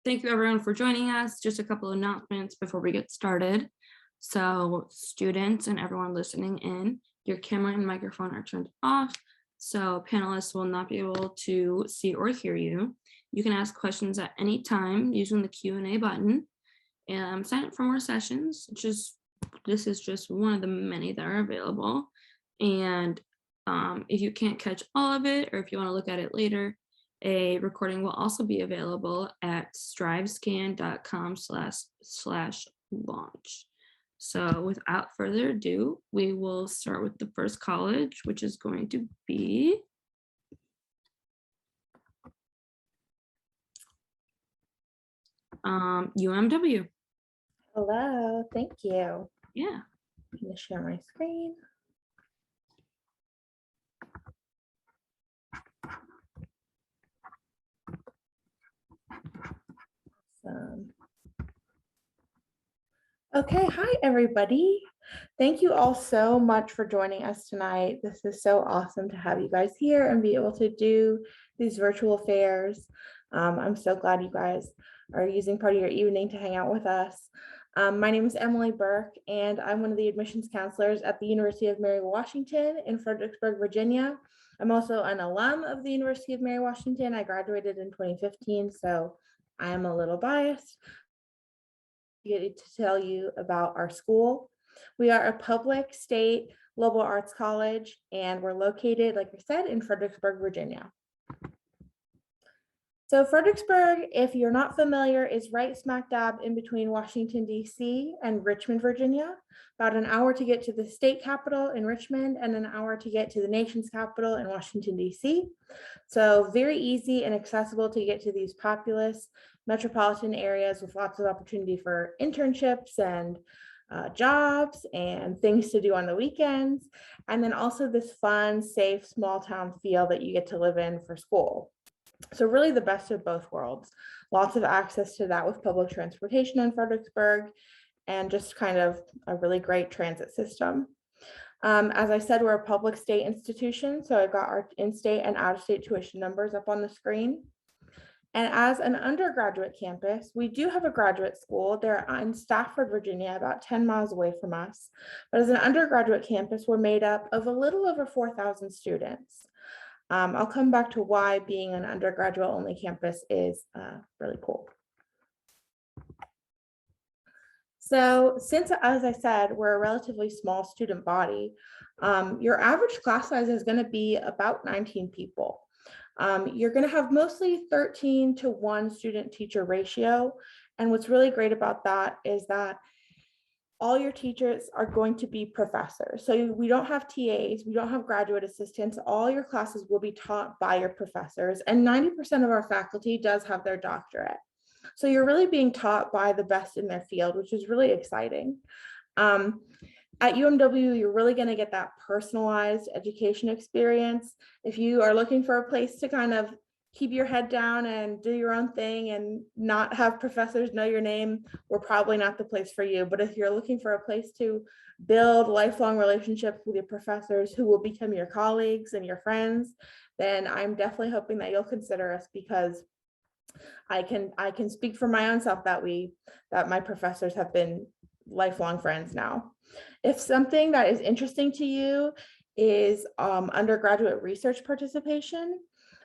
Thank you everyone for joining us. Just a couple of announcements before we get started. So students and everyone listening in, your camera and microphone are turned off. So panelists will not be able to see or hear you. You can ask questions at any time using the Q&A button. And sign up for more sessions. This is just one of the many that are available. And if you can't catch all of it, or if you want to look at it later, a recording will also be available at strivescan.com/launch. So without further ado, we will start with the first college, which is going to be UMW. Hello, thank you. Yeah. I'm going to share my screen. Okay, hi everybody. Thank you all so much for joining us tonight. This is so awesome to have you guys here and be able to do these virtual fairs. I'm so glad you guys are using part of your evening to hang out with us. My name is Emily Burke, and I'm one of the admissions counselors at the University of Mary Washington in Fredericksburg, Virginia. I'm also an alum of the University of Mary Washington. I graduated in 2015, so I am a little biased to tell you about our school. We are a public state liberal arts college, and we're located, like I said, in Fredericksburg, Virginia. So Fredericksburg, if you're not familiar, is right smack dab in between Washington, D.C. and Richmond, Virginia. About an hour to get to the state capital in Richmond and an hour to get to the nation's capital in Washington, D.C. So very easy and accessible to get to these populous metropolitan areas with lots of opportunity for internships and jobs and things to do on the weekends. And then also this fun, safe, small town feel that you get to live in for school. So really the best of both worlds. Lots of access to that with public transportation in Fredericksburg and just kind of a really great transit system. As I said, we're a public state institution. So I've got our in-state and out-of-state tuition numbers up on the screen. And as an undergraduate campus, we do have a graduate school. They're in Stafford, Virginia, about 10 miles away from us. But as an undergraduate campus, we're made up of a little over 4,000 students. I'll come back to why being an undergraduate only campus is really cool. So since, as I said, we're a relatively small student body, your average class size is going to be about 19 people. You're going to have mostly 13 to 1 student teacher ratio. And what's really great about that is that all your teachers are going to be professors. So we don't have TAs, we don't have graduate assistants. All your classes will be taught by your professors, and 90% of our faculty does have their doctorate. So you're really being taught by the best in their field, which is really exciting. At UMW, you're really going to get that personalized education experience. If you are looking for a place to kind of keep your head down and do your own thing and not have professors know your name, we're probably not the place for you. But if you're looking for a place to build lifelong relationships with your professors who will become your colleagues and your friends, then I'm definitely hoping that you'll consider us, because I can speak for my own self that my professors have been lifelong friends now. If something that is interesting to you is undergraduate research participation,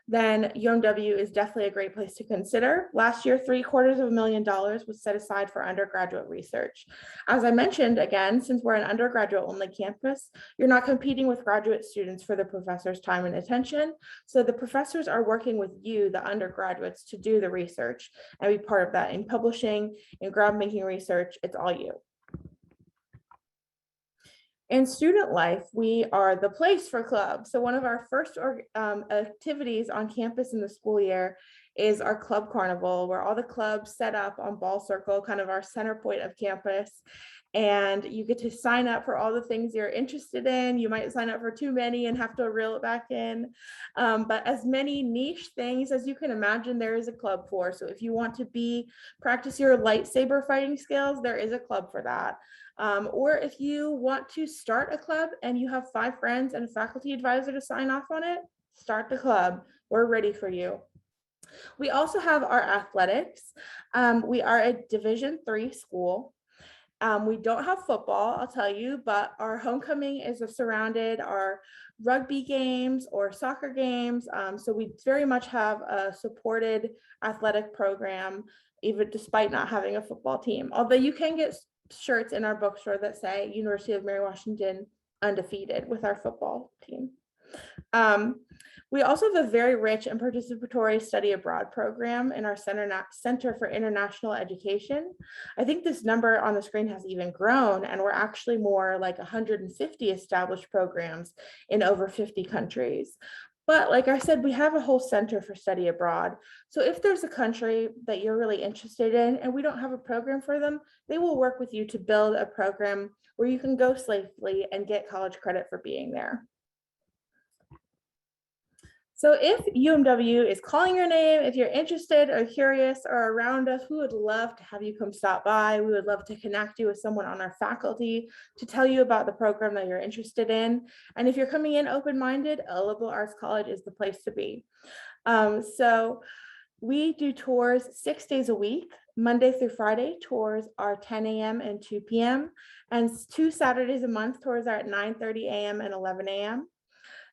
then UMW is definitely a great place to consider. Last year, $750,000 was set aside for undergraduate research. As I mentioned, again, since we're an undergraduate only campus, you're not competing with graduate students for the professor's time and attention. So the professors are working with you, the undergraduates, to do the research and be part of that in publishing, in groundbreaking research. It's all you. In student life, we are the place for clubs. So one of our first activities on campus in the school year is our club carnival, where all the clubs set up on Ball Circle, kind of our center point of campus. And you get to sign up for all the things you're interested in. You might sign up for too many and have to reel it back in. But as many niche things as you can imagine, there is a club for. So if you want to practice your lightsaber fighting skills, there is a club for that. Or if you want to start a club and you have 5 friends and a faculty advisor to sign off on it, start the club. We're ready for you. We also have our athletics. We are a Division III school. We don't have football, I'll tell you, but our homecoming is surrounded our rugby games or soccer games. So we very much have a supported athletic program, even despite not having a football team. Although you can get shirts in our bookstore that say University of Mary Washington undefeated with our football team. We also have a very rich and participatory study abroad program in our Center for International Education. I think this number on the screen has even grown, and we're actually more like 150 established programs in over 50 countries. But like I said, we have a whole center for study abroad. So if there's a country that you're really interested in and we don't have a program for them, they will work with you to build a program where you can go safely and get college credit for being there. So if UMW is calling your name, if you're interested or curious or around us, we would love to have you come stop by. We would love to connect you with someone on our faculty to tell you about the program that you're interested in. And if you're coming in open-minded, a liberal arts college is the place to be. So we do tours 6 days a week. Monday through Friday, tours are 10 a.m. and 2 p.m. And 2 Saturdays a month, tours are at 9:30 a.m. and 11 a.m.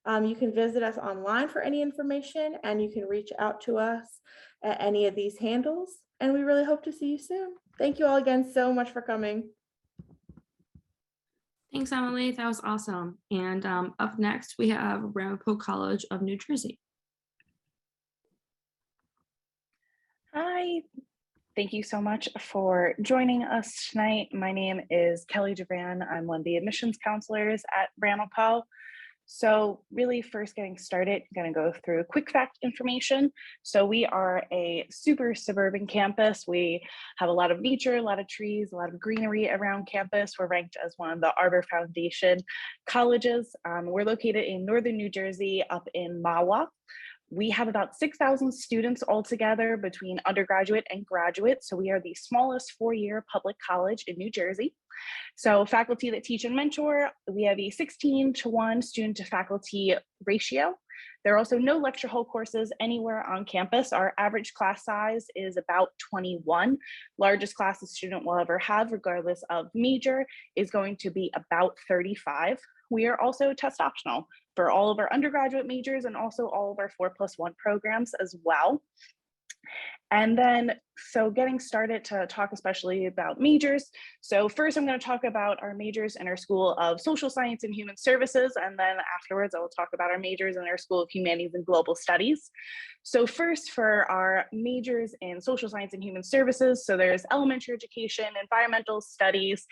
You can visit us online for any information, and you can reach out to us at any of these handles. And we really hope to see you soon. Thank you all again so much for coming. Thanks, Emily. That was awesome. And up next, we have Ramapo College of New Jersey. Hi, thank you so much for joining us tonight. My name is Kelly Duran. I'm one of the admissions counselors at Ramapo. So really first getting started, I'm going to go through quick fact information. So we are a super suburban campus. We have a lot of nature, a lot of trees, a lot of greenery around campus. We're ranked as one of the Arbor Foundation colleges. We're located in northern New Jersey up in Mahwah. We have about 6,000 students altogether between undergraduate and graduate. So we are the smallest 4-year public college in New Jersey. So faculty that teach and mentor, we have a 16:1 student to faculty ratio. There are also no lecture hall courses anywhere on campus. Our average class size is about 21. Largest class a student will ever have, regardless of major, is going to be about 35. We are also test optional for all of our undergraduate majors and also all of our 4+1 programs as well. And then, so getting started to talk especially about majors. So first I'm going to talk about our majors in our School of Social Science and Human Services, and then afterwards I will talk about our majors in our School of Humanities and Global Studies. So first for our majors in Social Science and Human Services, so there's elementary education, environmental studies,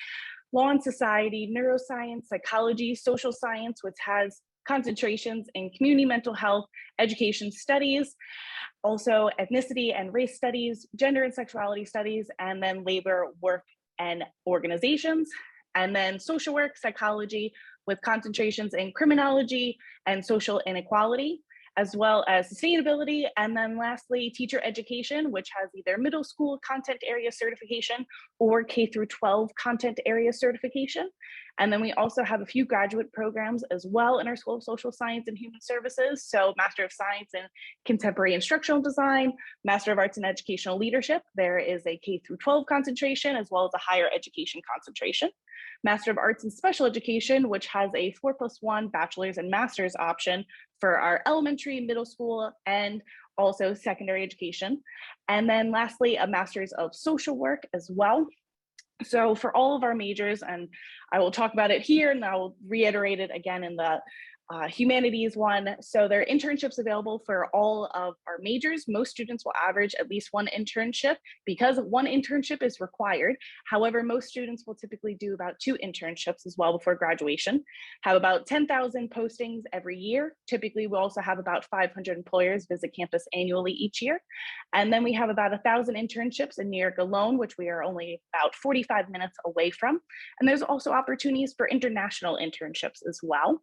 law and society, neuroscience, psychology, social science, which has concentrations in community mental health, education studies, also ethnicity and race studies, gender and sexuality studies, and then labor, work, and organizations, and then social work, psychology, with concentrations in criminology and social inequality, as well as sustainability. And then lastly, teacher education, which has either middle school content area certification or K-12 content area certification. And then we also have a few graduate programs as well in our School of Social Science and Human Services. So Master of Science in Contemporary Instructional Design, Master of Arts in Educational Leadership. There is a K-12 concentration as well as a higher education concentration. Master of Arts in Special Education, which has a 4+1 bachelor's and master's option for our elementary, middle school, and also secondary education. And then lastly, a Master's of Social Work as well. So for all of our majors, and I will talk about it here and I will reiterate it again in the humanities one. So there are internships available for all of our majors. Most students will average at least one internship because one internship is required. However, most students will typically do about 2 internships as well before graduation, have about 10,000 postings every year. Typically, we also have about 500 employers visit campus annually each year. And then we have about 1,000 internships in New York alone, which we are only about 45 minutes away from. And there's also opportunities for international internships as well.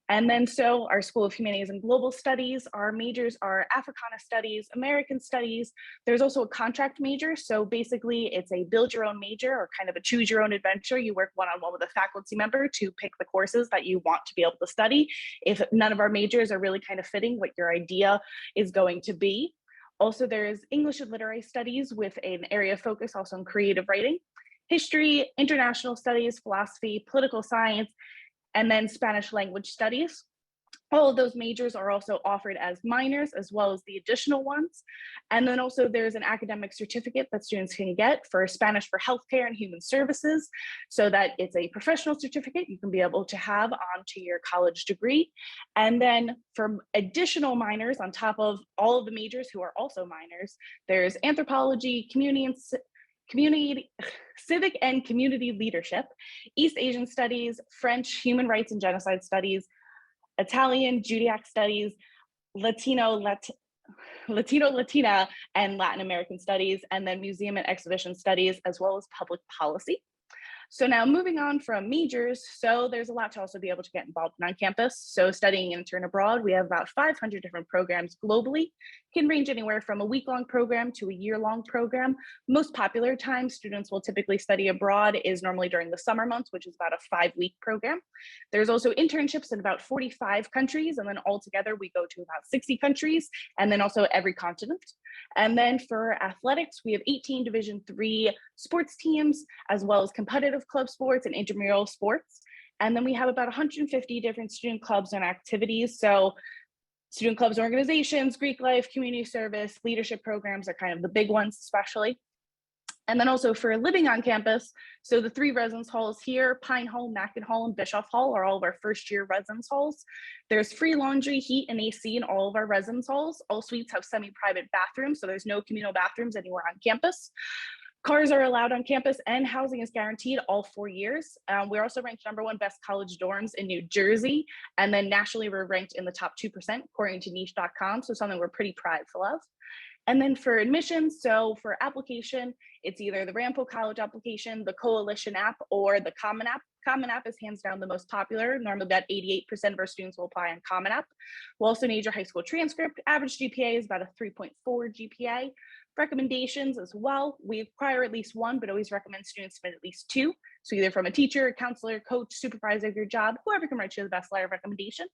And then so our School of Humanities and Global Studies, our majors are Africana Studies, American Studies. There's also a contract major. So basically it's a build your own major or kind of a choose your own adventure. You work one-on-one with a faculty member to pick the courses that you want to be able to study if none of our majors are really kind of fitting what your idea is going to be. Also, there's English and Literary Studies with an area of focus also on creative writing, history, international studies, philosophy, political science, and then Spanish language studies. All of those majors are also offered as minors as well as the additional ones. And then also there's an academic certificate that students can get for Spanish for healthcare and human services, so that it's a professional certificate you can be able to have onto your college degree. And then for additional minors on top of all of the majors who are also minors, there's anthropology, civic and community leadership, East Asian studies, French, human rights and genocide studies, Italian, Judaic studies, Latina, and Latin American studies, and then museum and exhibition studies, as well as public policy. So now moving on from majors, so there's a lot to also be able to get involved in on campus. So studying intern abroad, we have about 500 different programs globally. Can range anywhere from a week-long program to a year-long program. Most popular time students will typically study abroad is normally during the summer months, which is about a 5-week program. There's also internships in about 45 countries, and then altogether we go to about 60 countries, and then also every continent. And then for athletics, we have 18 Division III sports teams, as well as competitive club sports and intramural sports. And then we have about 150 different student clubs and activities. So student clubs, organizations, Greek life, community service, leadership programs are kind of the big ones, especially. And then also for living on campus, so the 3 residence halls here, Pine Hall, Mackin Hall, and Bischoff Hall are all of our first year residence halls. There's free laundry, heat, and AC in all of our residence halls. All suites have semi-private bathrooms, so there's no communal bathrooms anywhere on campus. Cars are allowed on campus and housing is guaranteed all 4 years. We're also ranked #1 best college dorms in New Jersey. And then nationally, we're ranked in the top 2% according to niche.com. So something we're pretty prideful of. And then for admissions, so for application, it's either the Ramapo College application, the Coalition app, or the Common App. Common App is hands down the most popular. Normally about 88% of our students will apply on Common App. We'll also need your high school transcript. Average GPA is about a 3.4 GPA. Recommendations as well. We require at least 1, but always recommend students submit at least 2. So either from a teacher, counselor, coach, supervisor of your job, whoever can write you the best letter of recommendation.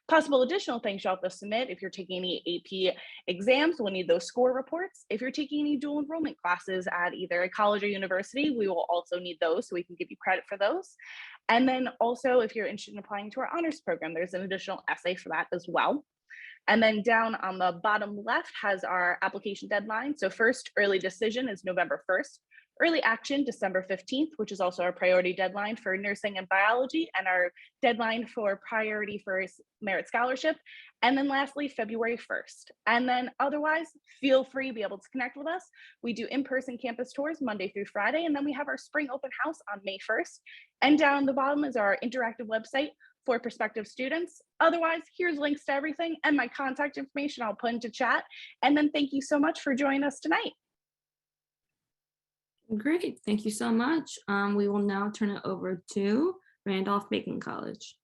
Possible additional things you'll have to submit if you're taking any AP exams, we'll need those score reports. If you're taking any dual enrollment classes at either a college or university, we will also need those so we can give you credit for those. And then also if you're interested in applying to our honors program, there's an additional essay for that as well. And then down on the bottom left has our application deadline. So first, early decision is November 1st. Early action, December 15th, which is also our priority deadline for nursing and biology, and our deadline for priority for merit scholarship. And then lastly, February 1st. And then otherwise, feel free to be able to connect with us. We do in-person campus tours Monday through Friday, and then we have our spring open house on May 1st. And down the bottom is our interactive website for prospective students. Otherwise, here's links to everything and my contact information I'll put into chat. And then thank you so much for joining us tonight. Great, thank you so much. We will now turn it over to Randolph-Macon College.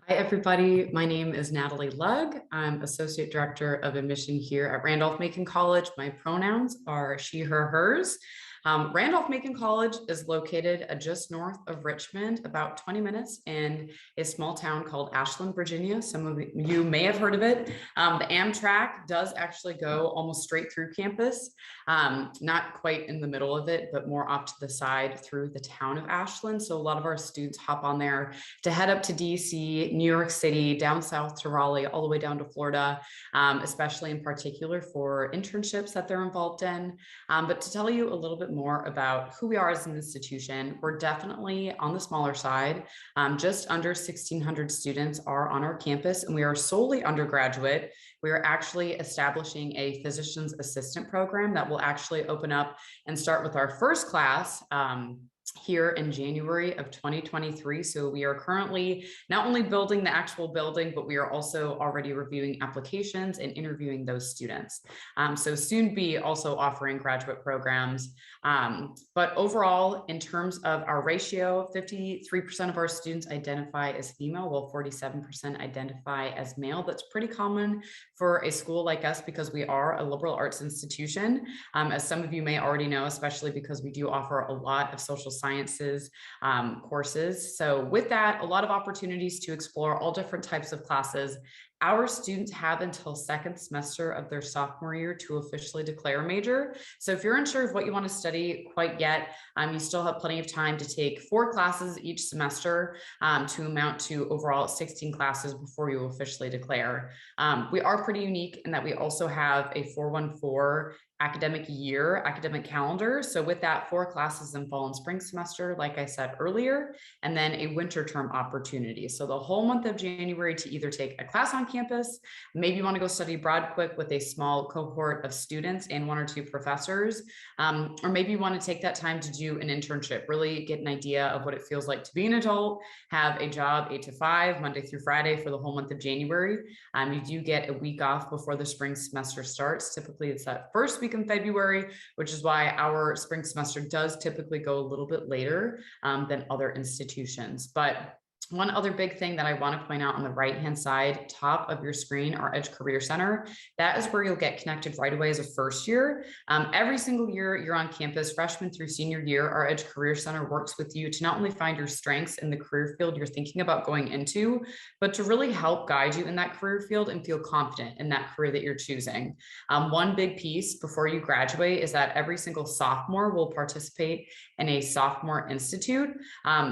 Hi, everybody. My name is Natalie Lugg. I'm Associate Director of Admission here at Randolph-Macon College. My pronouns are she, her, hers. Randolph-Macon College is located just north of Richmond, about 20 minutes in a small town called Ashland, Virginia. Some of you may have heard of it. The Amtrak does actually go almost straight through campus, not quite in the middle of it, but more off to the side through the town of Ashland. So a lot of our students hop on there to head up to DC, New York City, down south to Raleigh, all the way down to Florida, especially in particular for internships that they're involved in. But to tell you a little bit more about who we are as an institution, we're definitely on the smaller side. Just under 1,600 students are on our campus, and we are solely undergraduate. We are actually establishing a physician's assistant program that will actually open up and start with our first class here in January of 2023. So we are currently not only building the actual building, but we are also already reviewing applications and interviewing those students. So soon be also offering graduate programs. But overall, in terms of our ratio, 53% of our students identify as female, while 47% identify as male. That's pretty common for a school like us because we are a liberal arts institution. As some of you may already know, especially because we do offer a lot of social sciences courses. So with that, a lot of opportunities to explore all different types of classes our students have until second semester of their sophomore year to officially declare a major. So if you're unsure of what you want to study quite yet, you still have plenty of time to take 4 classes each semester to amount to overall 16 classes before you officially declare. We are pretty unique in that we also have a 414 academic calendar. So with that, 4 classes in fall and spring semester, like I said earlier, and then a winter term opportunity. So the whole month of January to either take a class on campus, maybe you want to go study abroad quick with a small cohort of students and 1 or 2 professors, or maybe you want to take that time to do an internship, really get an idea of what it feels like to be an adult, have a job 8 to 5, Monday through Friday for the whole month of January. You do get a week off before the spring semester starts. Typically it's that first week in February, which is why our spring semester does typically go a little bit later than other institutions. But one other big thing that I want to point out on the right-hand side, top of your screen, our Edge Career Center, that is where you'll get connected right away as a first year. Every single year you're on campus, freshman through senior year, our Edge Career Center works with you to not only find your strengths in the career field you're thinking about going into, but to really help guide you in that career field and feel confident in that career that you're choosing. One big piece before you graduate is that every single sophomore will participate in a sophomore institute,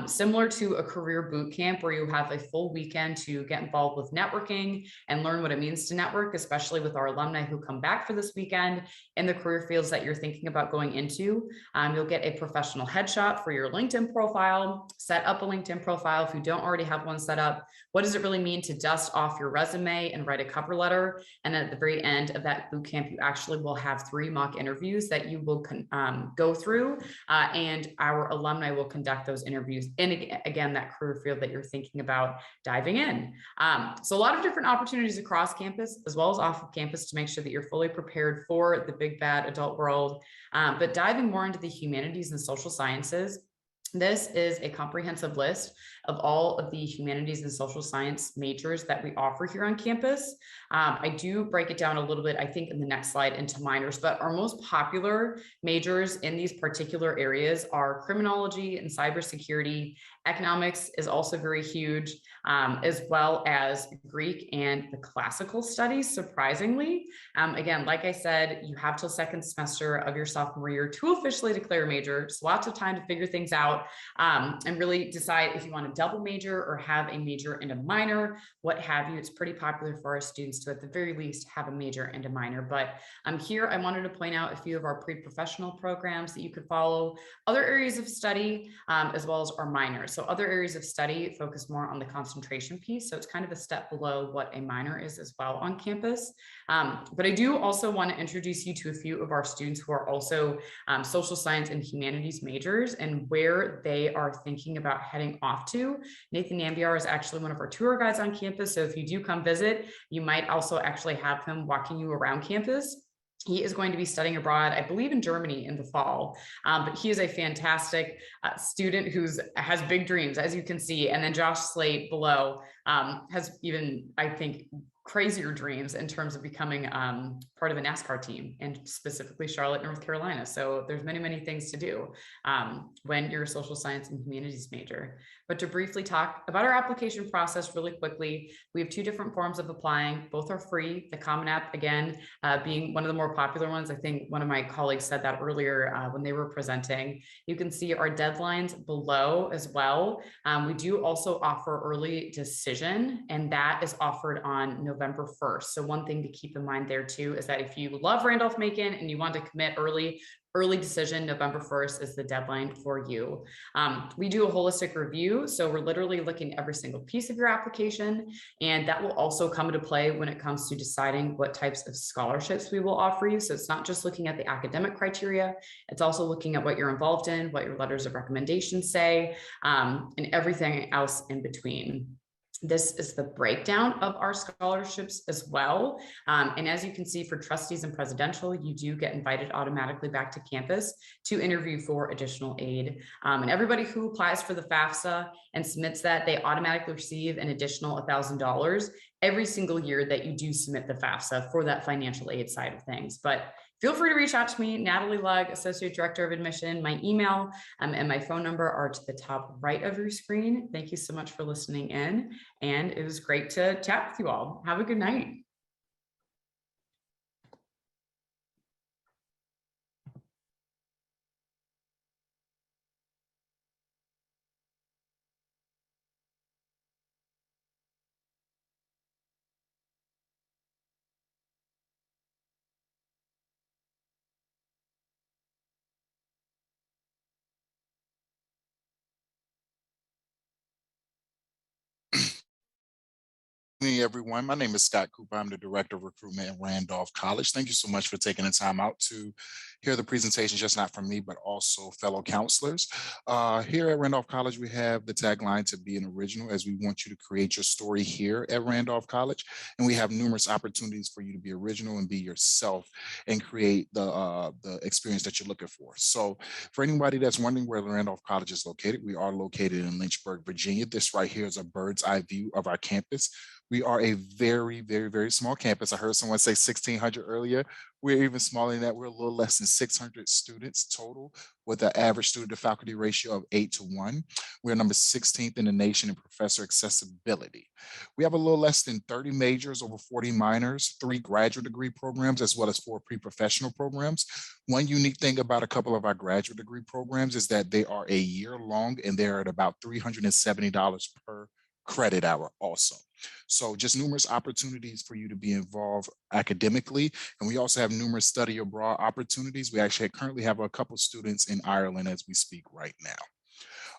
similar to a career boot camp where you have a full weekend to get involved with networking and learn what it means to network, especially with our alumni who come back for this weekend in the career fields that you're thinking about going into. You'll get a professional headshot for your LinkedIn profile, set up a LinkedIn profile if you don't already have one set up. What does it really mean to dust off your resume and write a cover letter? And at the very end of that boot camp, you actually will have 3 mock interviews that you will go through, and our alumni will conduct those interviews in, again, that career field that you're thinking about diving in. So a lot of different opportunities across campus as well as off of campus to make sure that you're fully prepared for the big bad adult world. But diving more into the humanities and social sciences, this is a comprehensive list of all of the humanities and social science majors that we offer here on campus. I do break it down a little bit, I think, in the next slide into minors, but our most popular majors in these particular areas are criminology and cybersecurity. Economics is also very huge, as well as Greek and the classical studies, surprisingly. Again, like I said, you have till second semester of your sophomore year to officially declare a major. So lots of time to figure things out and really decide if you want to double major or have a major and a minor, what have you. It's pretty popular for our students to, at the very least, have a major and a minor. But here I wanted to point out a few of our pre-professional programs that you could follow, other areas of study, as well as our minors. So other areas of study focus more on the concentration piece. So it's kind of a step below what a minor is as well on campus. But I do also want to introduce you to a few of our students who are also social science and humanities majors and where they are thinking about heading off to. Nathan Nambiar is actually one of our tour guides on campus. So if you do come visit, you might also actually have him walking you around campus. He is going to be studying abroad, I believe, in Germany in the fall. But he is a fantastic student who has big dreams, as you can see. And then Josh Slate below has even, I think, crazier dreams in terms of becoming part of a NASCAR team, and specifically Charlotte, North Carolina. So there's many, many things to do when you're a social science and humanities major. But to briefly talk about our application process really quickly, we have 2 different forms of applying. Both are free. The Common App, again, being one of the more popular ones. I think one of my colleagues said that earlier when they were presenting. You can see our deadlines below as well. We do also offer early decision, and that is offered on November 1st. So one thing to keep in mind there too is that if you love Randolph-Macon and you want to commit early decision, November 1st is the deadline for you. We do a holistic review. So we're literally looking at every single piece of your application, and that will also come into play when it comes to deciding what types of scholarships we will offer you. So it's not just looking at the academic criteria, it's also looking at what you're involved in, what your letters of recommendation say, and everything else in between. This is the breakdown of our scholarships as well. And as you can see, for trustees and presidential, you do get invited automatically back to campus to interview for additional aid. And everybody who applies for the FAFSA and submits that, they automatically receive an additional $1,000 every single year that you do submit the FAFSA for that financial aid side of things. But feel free to reach out to me, Natalie Lugg, Associate Director of Admission. My email and my phone number are to the top right of your screen. Thank you so much for listening in, and it was great to chat with you all. Have a good night. Good evening, everyone. My name is Scott Cooper. I'm the Director of Recruitment at Randolph College. Thank you so much for taking the time out to hear the presentation, just not from me, but also fellow counselors. Here at Randolph College, we have the tagline to be an original, as we want you to create your story here at Randolph College. And we have numerous opportunities for you to be original and be yourself and create the experience that you're looking for. So for anybody that's wondering where Randolph College is located, we are located in Lynchburg, Virginia. This right here is a bird's eye view of our campus. We are a very, very, very small campus. I heard someone say 1,600 earlier. We're even smaller than that. We're a little less than 600 students total, with an average student to faculty ratio of 8:1. We're number 16th in the nation in professor accessibility. We have a little less than 30 majors, over 40 minors, 3 graduate degree programs, as well as 4 pre-professional programs. One unique thing about a couple of our graduate degree programs is that they are a year long, and they're at about $370 per credit hour also. So just numerous opportunities for you to be involved academically. And we also have numerous study abroad opportunities. We actually currently have a couple students in Ireland as we speak right now.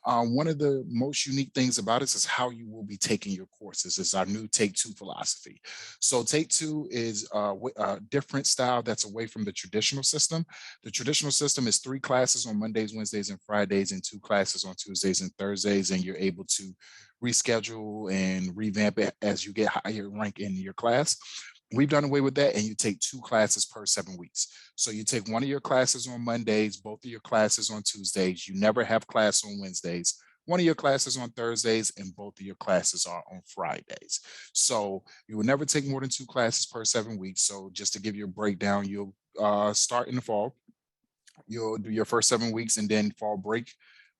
One of the most unique things about us is how you will be taking your courses. It's our new Take Two philosophy. So Take Two is a different style that's away from the traditional system. The traditional system is 3 classes on Mondays, Wednesdays, and Fridays, and 2 classes on Tuesdays and Thursdays, and you're able to reschedule and revamp it as you get higher rank in your class. We've done away with that, and you take 2 classes per 7 weeks. So you take one of your classes on Mondays, both of your classes on Tuesdays. You never have class on Wednesdays. One of your classes on Thursdays, and both of your classes are on Fridays. So you will never take more than 2 classes per 7 weeks. So just to give you a breakdown, you'll start in the fall. You'll do your first 7 weeks, and then fall break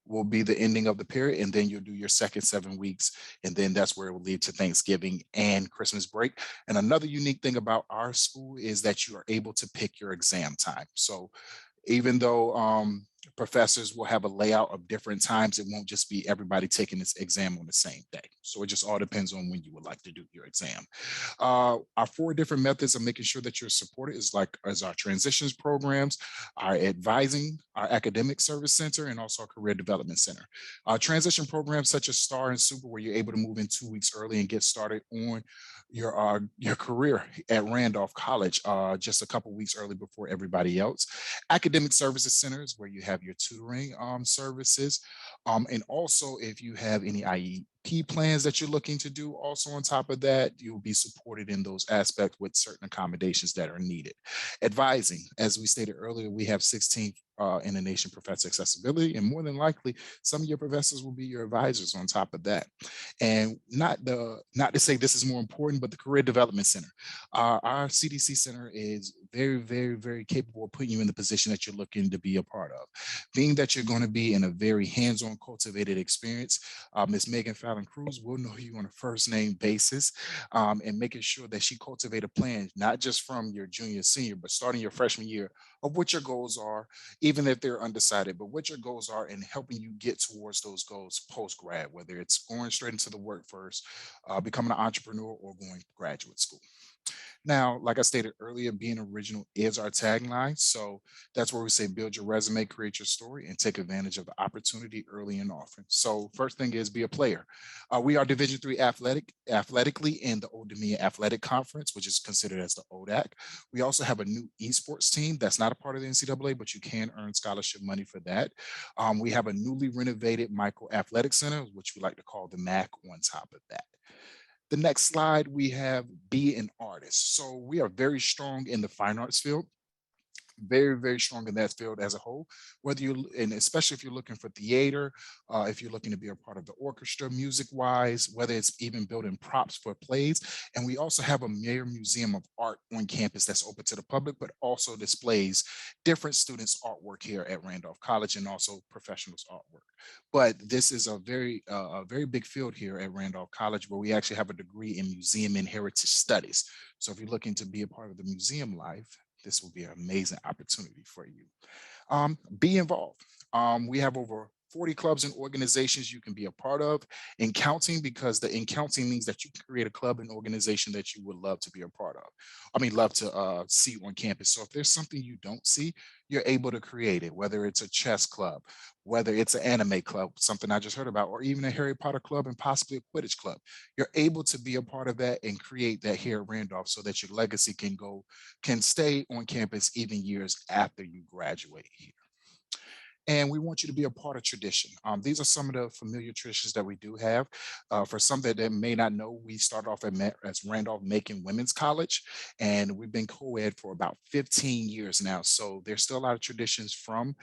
will be the ending of the period, and then you'll do your second 7 weeks, and then that's where it will lead to Thanksgiving and Christmas break. And another unique thing about our school is that you are able to pick your exam time. So even though professors will have a layout of different times, it won't just be everybody taking this exam on the same day. So it just all depends on when you would like to do your exam. Our 4 different methods of making sure that you're supported is our transitions programs, our advising, our academic service center, and also our career development center. Transition programs such as STAR and SUPER, where you're able to move in 2 weeks early and get started on your career at Randolph College just a couple weeks early before everybody else. Academic services centers, where you have your tutoring services. And also, if you have any IEP plans that you're looking to do, also on top of that, you'll be supported in those aspects with certain accommodations that are needed. Advising, as we stated earlier, we have 16th in the nation professor accessibility, and more than likely, some of your professors will be your advisors on top of that. And not to say this is more important, but the Career Development Center. Our CDC Center is very, very, very capable of putting you in the position that you're looking to be a part of. Being that you're going to be in a very hands-on cultivated experience, Ms. Megan Fallon Cruz will know you on a first name basis, and making sure that she cultivate a plan, not just from your junior, senior, but starting your freshman year, of what your goals are, even if they're undecided, but what your goals are, and helping you get towards those goals post-grad, whether it's going straight into the workforce, becoming an entrepreneur, or going to graduate school. Now, like I stated earlier, being original is our tagline. So that's where we say build your resume, create your story, and take advantage of the opportunity early and often. So first thing is be a player. We are Division III athletically in the Old Dominion Athletic Conference, which is considered as the ODAC. We also have a new esports team that's not a part of the NCAA, but you can earn scholarship money for that. We have a newly renovated Micro Athletic Center, which we like to call the MAC, on top of that. The next slide, we have be an artist. So we are very strong in the fine arts field. very, very strong in that field as a whole, whether you, and especially if you're looking for theater, if you're looking to be a part of the orchestra music wise, whether it's even building props for plays. And we also have a Mayor Museum of Art on campus that's open to the public, but also displays different students' artwork here at Randolph College and also professionals' artwork. But this is a very big field here at Randolph College where we actually have a degree in museum and heritage studies. So if you're looking to be a part of the museum life, this will be an amazing opportunity for you. Be involved. We have over 40 clubs and organizations you can be a part of in counting, because the in counting means that you can create a club and organization that you would love to be a part of. I mean, love to see on campus. So if there's something you don't see, you're able to create it, whether it's a chess club, whether it's an anime club, something I just heard about, or even a Harry Potter club and possibly a Quidditch club. You're able to be a part of that and create that here at Randolph so that your legacy can stay on campus even years after you graduate here. And we want you to be a part of tradition. These are some of the familiar traditions that we do have. For some that may not know, we started off as Randolph-Macon Women's College, and we've been co-ed for about 15 years now. So there's still a lot of traditions from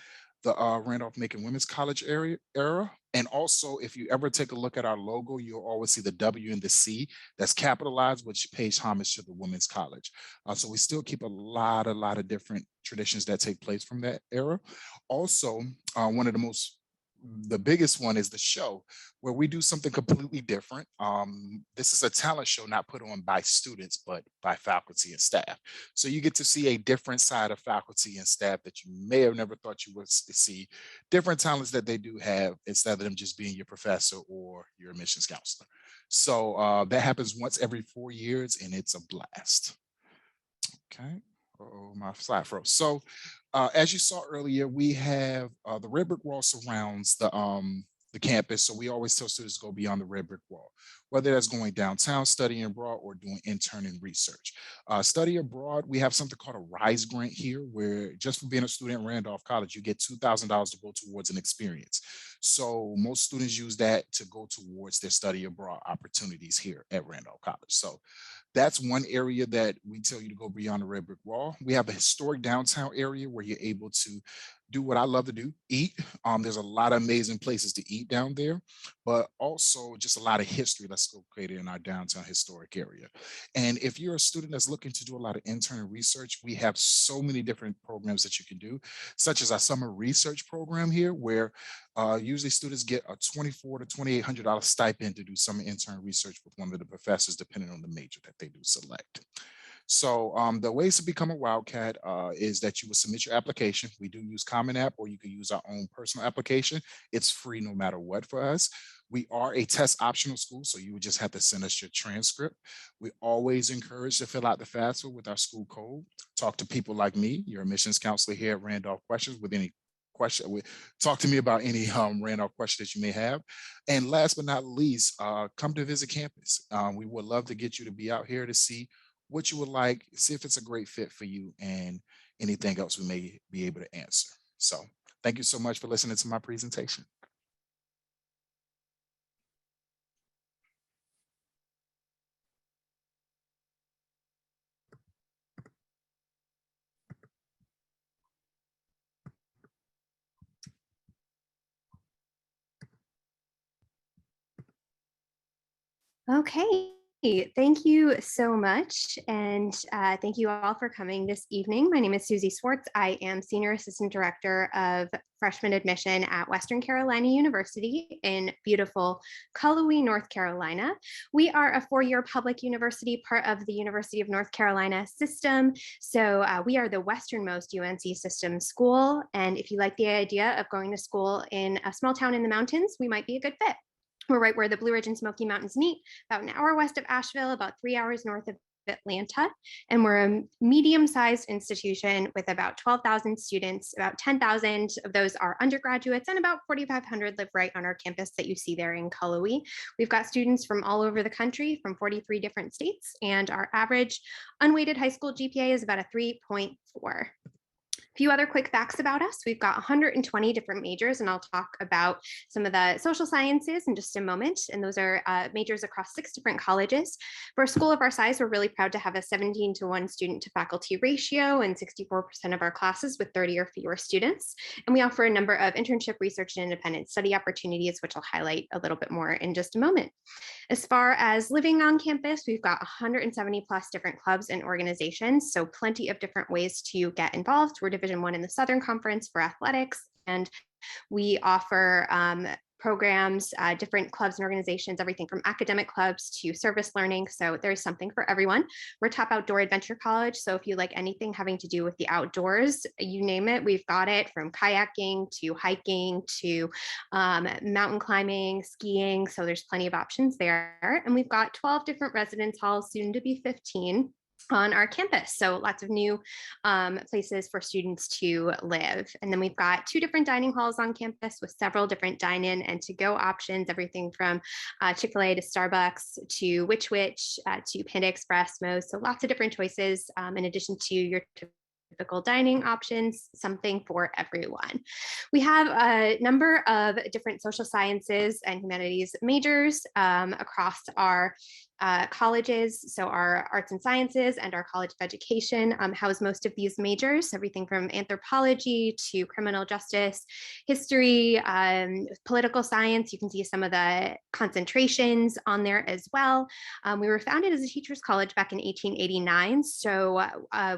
the Randolph-Macon Women's College era. And also, if you ever take a look at our logo, you'll always see the W and the C that's capitalized, which pays homage to the Women's College. So we still keep a lot of different traditions that take place from that era. Also, one of the biggest one is the show, where we do something completely different. This is a talent show not put on by students, but by faculty and staff. So you get to see a different side of faculty and staff that you may have never thought you would see, different talents that they do have instead of them just being your professor or your admissions counselor. So that happens once every 4 years, and it's a blast. Okay. Oh, my slide froze. So as you saw earlier, we have the red brick wall surrounds the campus. So we always tell students to go beyond the red brick wall, whether that's going downtown, studying abroad, or doing intern and research. Study abroad, we have something called a RISE grant here, where just for being a student at Randolph College, you get $2,000 to go towards an experience. So most students use that to go towards their study abroad opportunities here at Randolph College. So that's one area that we tell you to go beyond the red brick wall. We have a historic downtown area where you're able to do what I love to do, eat. There's a lot of amazing places to eat down there, but also just a lot of history that's located in our downtown historic area. And if you're a student that's looking to do a lot of intern research, we have so many different programs that you can do, such as our summer research program here, where usually students get a $2,400 to $2,800 stipend to do summer intern research with one of the professors, depending on the major that they do select. So the ways to become a Wildcat is that you will submit your application. We do use Common App, or you can use our own personal application. It's free no matter what for us. We are a test optional school, so you would just have to send us your transcript. We always encourage to fill out the FAFSA with our school code. Talk to people like me, your admissions counselor here at Randolph Questions, with any question. Talk to me about any Randolph question that you may have. And last but not least, come to visit campus. We would love to get you to be out here to see what you would like, see if it's a great fit for you, and anything else we may be able to answer. So thank you so much for listening to my presentation. Okay, thank you so much. And thank you all for coming this evening. My name is Susie Swartz. I am Senior Assistant Director of Freshman Admission at Western Carolina University in beautiful Cullowhee, North Carolina. We are a 4-year public university, part of the University of North Carolina system. So we are the westernmost UNC system school. And if you like the idea of going to school in a small town in the mountains, we might be a good fit. We're right where the Blue Ridge and Smoky Mountains meet, about an hour west of Asheville, about 3 hours north of Atlanta. And we're a medium-sized institution with about 12,000 students. About 10,000 of those are undergraduates, and about 4,500 live right on our campus that you see there in Cullowhee. We've got students from all over the country, from 43 different states, and our average unweighted high school GPA is about a 3.4. A few other quick facts about us. We've got 120 different majors, and I'll talk about some of the social sciences in just a moment. And those are majors across 6 different colleges. For a school of our size, we're really proud to have a 17-to-1 student to faculty ratio and 64% of our classes with 30 or fewer students. And we offer a number of internship, research, and independent study opportunities, which I'll highlight a little bit more in just a moment. As far as living on campus, we've got 170 plus different clubs and organizations, so plenty of different ways to get involved. We're Division I in the Southern Conference for athletics, and we offer programs, different clubs and organizations, everything from academic clubs to service learning. So there's something for everyone. We're top outdoor adventure college. So if you like anything having to do with the outdoors, you name it, we've got it, from kayaking to hiking to mountain climbing, skiing. So there's plenty of options there. And we've got 12 different residence halls, soon to be 15. On our campus. So lots of new places for students to live. And then we've got 2 different dining halls on campus with several different dine-in and to-go options, everything from Chick-fil-A to Starbucks to Which to Panda Express, Moe's. So lots of different choices in addition to your typical dining options, something for everyone. We have a number of different social sciences and humanities majors across our colleges. So our arts and sciences and our College of Education house most of these majors, everything from anthropology to criminal justice, history, political science. You can see some of the concentrations on there as well. We were founded as a teachers college back in 1889. So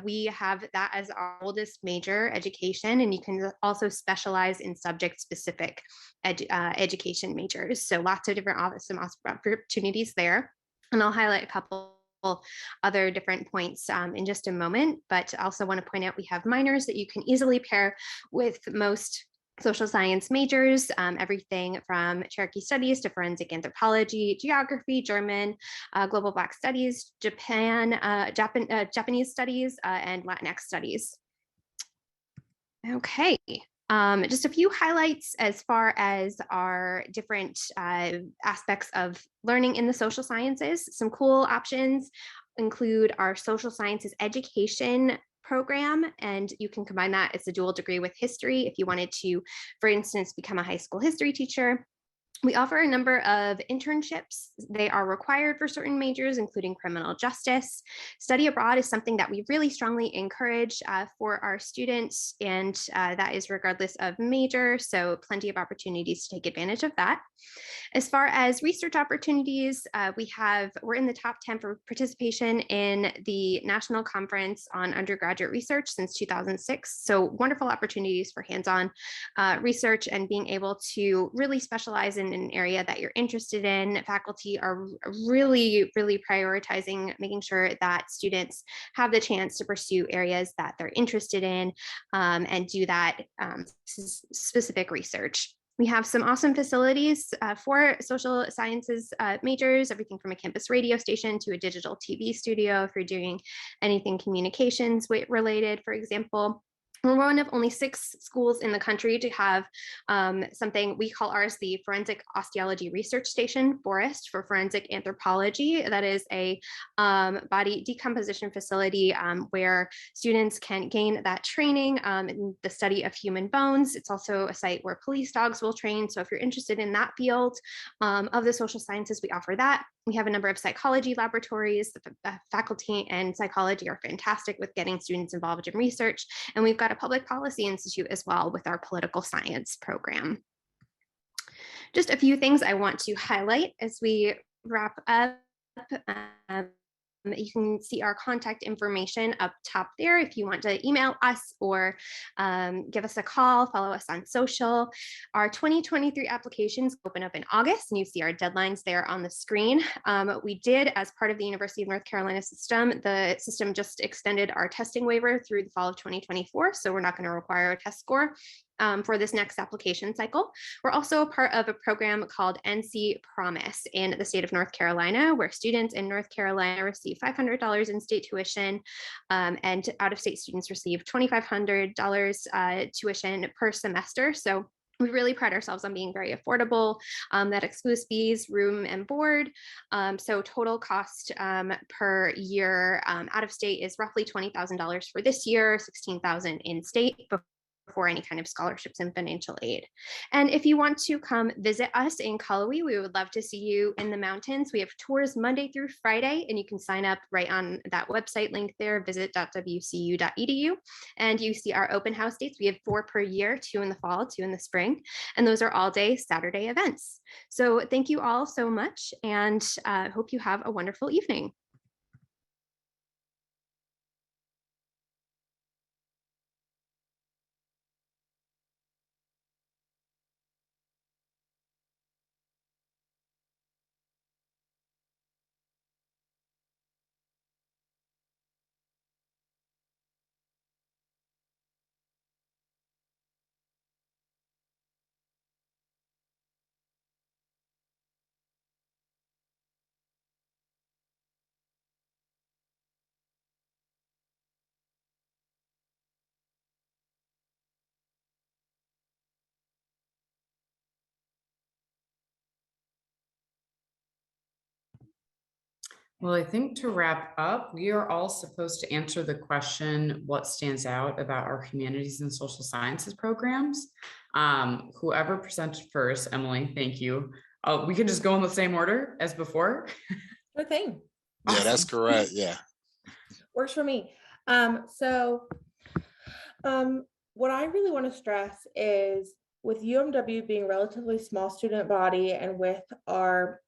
we have that as our oldest major, education, and you can also specialize in subject specific education majors. So lots of different awesome opportunities there. And I'll highlight a couple other different points in just a moment, but I also want to point out we have minors that you can easily pair with most social science majors, everything from Cherokee studies to forensic anthropology, geography, German, global Black studies, Japanese studies, and Latinx studies. Okay. Just a few highlights as far as our different aspects of learning in the social sciences. Some cool options include our social sciences education program, and you can combine that as a dual degree with history if you wanted to, for instance, become a high school history teacher. We offer a number of internships. They are required for certain majors, including criminal justice. Study abroad is something that we really strongly encourage for our students, and that is regardless of major, so plenty of opportunities to take advantage of that. As far as research opportunities, we're in the top 10 for participation in the National Conference on Undergraduate Research since 2006. So wonderful opportunities for hands-on research and being able to really specialize in an area that you're interested in. Faculty are really, really prioritizing making sure that students have the chance to pursue areas that they're interested in and do that specific research. We have some awesome facilities for social sciences majors, everything from a campus radio station to a digital TV studio if you're doing anything communications related, for example. We're one of only 6 schools in the country to have something we call ours the Forensic Osteology Research Station, FOREST, for forensic anthropology. That is a body decomposition facility where students can gain that training in the study of human bones. It's also a site where police dogs will train. So if you're interested in that field of the social sciences, we offer that. We have a number of psychology laboratories. The faculty and psychology are fantastic with getting students involved in research. And we've got a public policy institute as well with our political science program. Just a few things I want to highlight as we wrap up. You can see our contact information up top there if you want to email us or give us a call, follow us on social. Our 2023 applications open up in August, and you see our deadlines there on the screen. We did, as part of the University of North Carolina system, the system just extended our testing waiver through the fall of 2024, so we're not going to require a test score for this next application cycle. We're also a part of a program called NC Promise in the state of North Carolina, where students in North Carolina receive $500 in state tuition, and out-of-state students receive $2,500 tuition per semester. So We really pride ourselves on being very affordable. That excludes fees, room and board. So total cost per year out of state is roughly $20,000 for this year, $16,000 in state before any kind of scholarships and financial aid. And if you want to come visit us in Cullowhee, we would love to see you in the mountains. We have tours Monday through Friday, and you can sign up right on that website link there, visit.wcu.edu. And you see our open house dates. We have 4 per year, 2 in the fall, 2 in the spring, and those are all day Saturday events. So thank you all so much, and hope you have a wonderful evening. Well, I think to wrap up, we are all supposed to answer the question, what stands out about our humanities and social sciences programs? Whoever presented first, Emily, thank you. We can just go in the same order as before. Sure thing. Yeah, that's Awesome. correct. Yeah. Works for me. What I really want to stress is with UMW being a relatively small student body and with our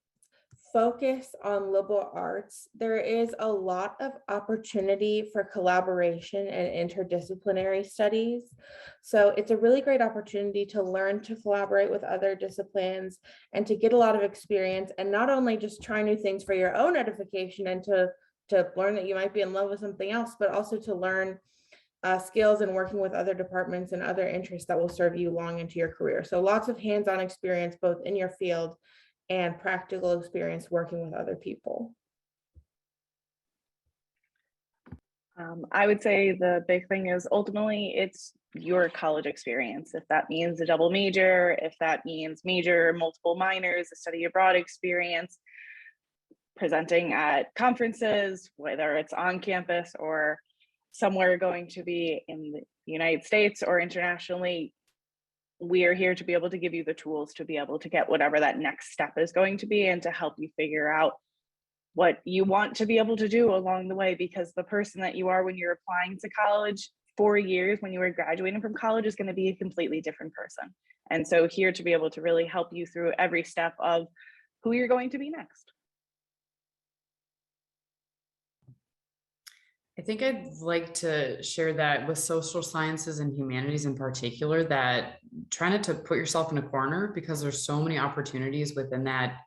focus on liberal arts, there is a lot of opportunity for collaboration and interdisciplinary studies. So it's a really great opportunity to learn to collaborate with other disciplines and to get a lot of experience, and not only just try new things for your own edification and to learn that you might be in love with something else, but also to learn skills and working with other departments and other interests that will serve you long into your career. So lots of hands-on experience, both in your field and practical experience working with other people. I would say the big thing is ultimately it's your college experience. If that means a double major, if that means major, multiple minors, a study abroad experience, presenting at conferences, whether it's on campus or somewhere going to be in the United States or internationally, we are here to be able to give you the tools to be able to get whatever that next step is going to be and to help you figure out what you want to be able to do along the way, because the person that you are when you're applying to college 4 years when you were graduating from college is going to be a completely different person. And so here to be able to really help you through every step of who you're going to be next. I think I'd like to share that with social sciences and humanities in particular, that try not to put yourself in a corner, because there's so many opportunities within that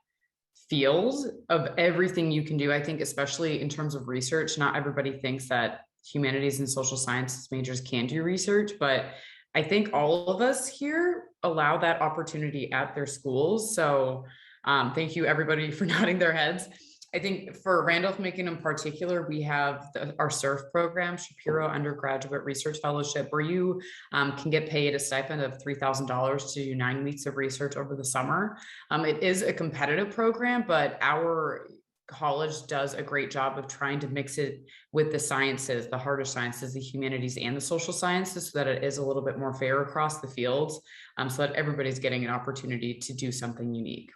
field of everything you can do. I think especially in terms of research, not everybody thinks that humanities and social sciences majors can do research, but I think all of us here allow that opportunity at their schools. So thank you everybody for nodding their heads. I think for Randolph-Macon in particular, we have our SURF program, Shapiro Undergraduate Research Fellowship, where you can get paid a stipend of $3,000 to do 9 weeks of research over the summer. It is a competitive program, but our college does a great job of trying to mix it with the sciences, the harder sciences, the humanities, and the social sciences, so that it is a little bit more fair across the fields, so that everybody's getting an opportunity to do something unique.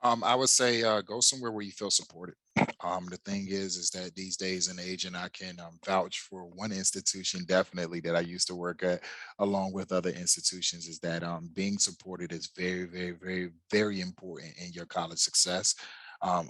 I would say go somewhere where you feel supported. The thing is that these days and age, and I can vouch for one institution definitely that I used to work at, along with other institutions, is that being supported is very, very, very, very important in your college success.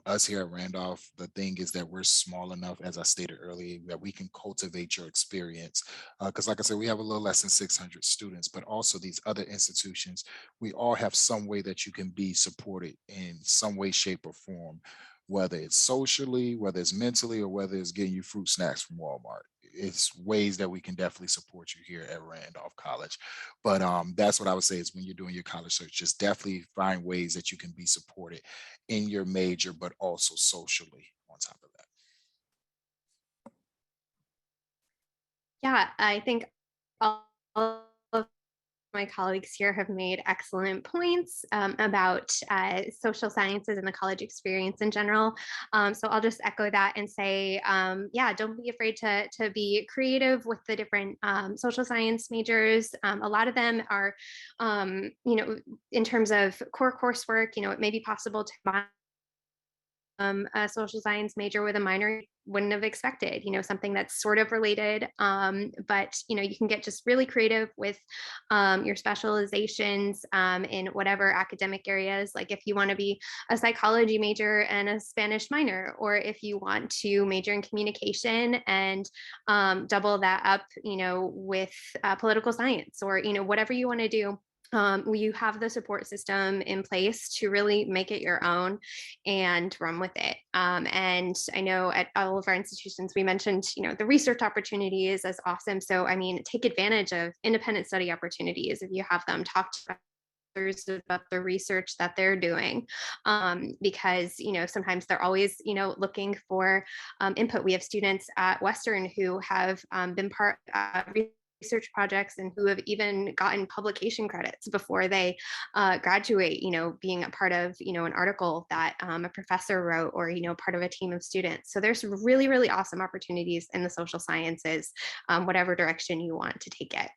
Us here at Randolph, the thing is that we're small enough, as I stated earlier, that we can cultivate your experience. Because like I said, we have a little less than 600 students, but also these other institutions, we all have some way that you can be supported in some way, shape, or form, whether it's socially, whether it's mentally, or whether it's getting you fruit snacks from Walmart. It's ways that we can definitely support you here at Randolph College. But that's what I would say is when you're doing your college search, just definitely find ways that you can be supported in your major, but also socially on top of that. Yeah, I think I'll of my colleagues here have made excellent points about social sciences and the college experience in general. So I'll just echo that and say, yeah, don't be afraid to be creative with the different social science majors. A lot of them are, in terms of core coursework, it may be possible to combine a social science major with a minor you wouldn't have expected, something that's sort of related. But, you can get just really creative with your specializations in whatever academic areas. Like if you want to be a psychology major and a Spanish minor, or if you want to major in communication and double that up, with political science, or, whatever you want to do. You have the support system in place to really make it your own and run with it. And I know at all of our institutions, we mentioned, the research opportunities is awesome. So, I mean, take advantage of independent study opportunities if you have them. Talk to others about the research that they're doing, because sometimes they're always looking for input. We have students at Western who have been part research projects and who have even gotten publication credits before they graduate, being a part of, an article that a professor wrote, or, part of a team of students. So there's really, really awesome opportunities in the social sciences, whatever direction you want to take it.